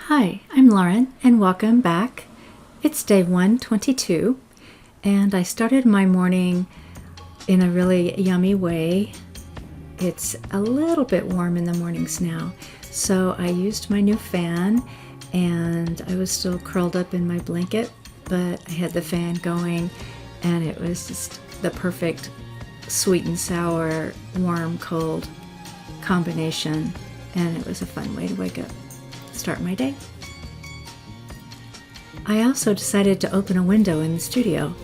Hi, I'm Lauren, and welcome back. It's day 122, and I started my morning in a really yummy way. It's a little bit warm in the mornings now, so I used my new fan, and I was still curled up in my blanket, but I had the fan going, and it was just the perfect sweet and sour, warm, cold combination, and it was a fun way to wake up. Start my day. I also decided to open a window in the studio.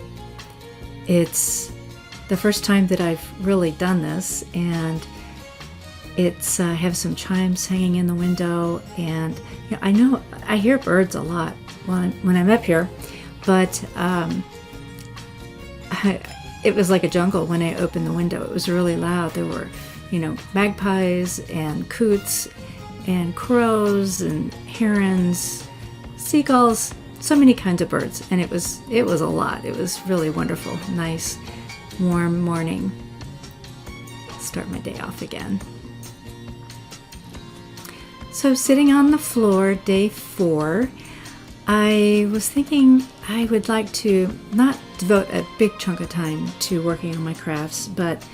It's the first time that I've really done this, and it's I have some chimes hanging in the window, and I know I hear birds a lot when I'm up here, but it was like a jungle when I opened the window. It was really loud. There were, magpies and coots and crows and herons, seagulls, so many kinds of birds, and it was a lot. It was really wonderful. Nice, warm morning. Start my day off again. So sitting on the floor, day 4, I was thinking I would like to not devote a big chunk of time to working on my crafts, but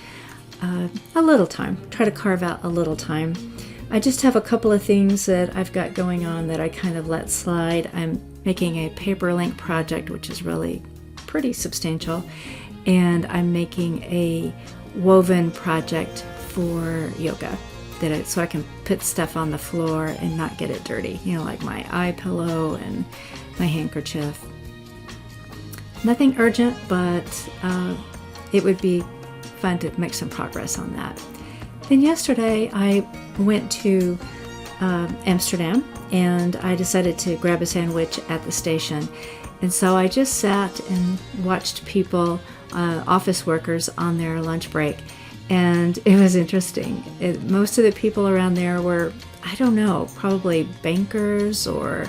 a little time. Try to carve out a little time. I just have a couple of things that I've got going on that I kind of let slide. I'm making a paper link project, which is really pretty substantial, and I'm making a woven project for yoga so I can put stuff on the floor and not get it dirty, like my eye pillow and my handkerchief. Nothing urgent, but it would be fun to make some progress on that. Then yesterday I went to Amsterdam, and I decided to grab a sandwich at the station. And so I just sat and watched people, office workers, on their lunch break. And it was interesting. Most of the people around there were, I don't know, probably bankers or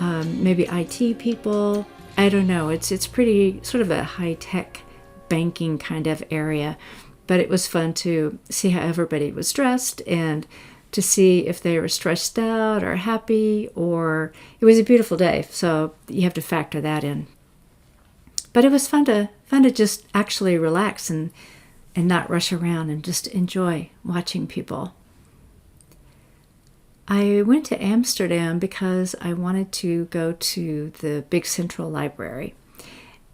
maybe IT people. I don't know. It's pretty sort of a high-tech banking kind of area. But it was fun to see how everybody was dressed and to see if they were stressed out or happy, or it was a beautiful day, so you have to factor that in. But it was fun to just actually relax and not rush around and just enjoy watching people. I went to Amsterdam because I wanted to go to the big central library.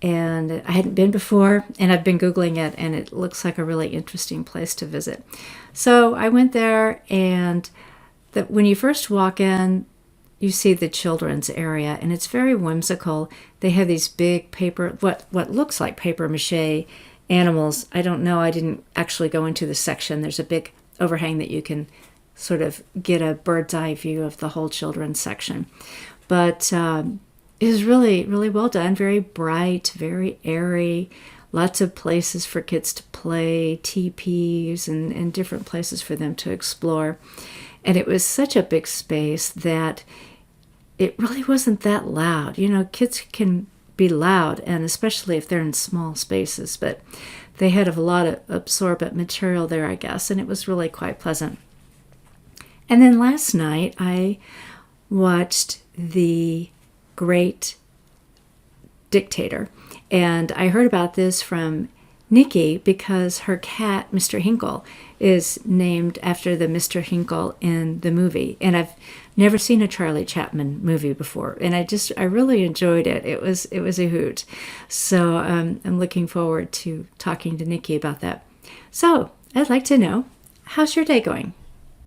And I hadn't been before, and I've been Googling it, and it looks like a really interesting place to visit. So I went there, and when you first walk in, you see the children's area, and it's very whimsical. They have these big paper, what looks like paper mache animals. I don't know, I didn't actually go into the section. There's a big overhang that you can sort of get a bird's eye view of the whole children's section. But it was really, really well done, very bright, very airy, lots of places for kids to play, teepees, and different places for them to explore. And it was such a big space that it really wasn't that loud. Kids can be loud, and especially if they're in small spaces, but they had a lot of absorbent material there, I guess, and it was really quite pleasant. And then last night I watched the Great Dictator, and I heard about this from Niki because her cat, Mr. Hynkel, is named after the Mr. Hynkel in the movie, and I've never seen a Charlie Chaplin movie before, and I really enjoyed it. It was a hoot. So I'm looking forward to talking to Niki about that. So I'd like to know, how's your day going?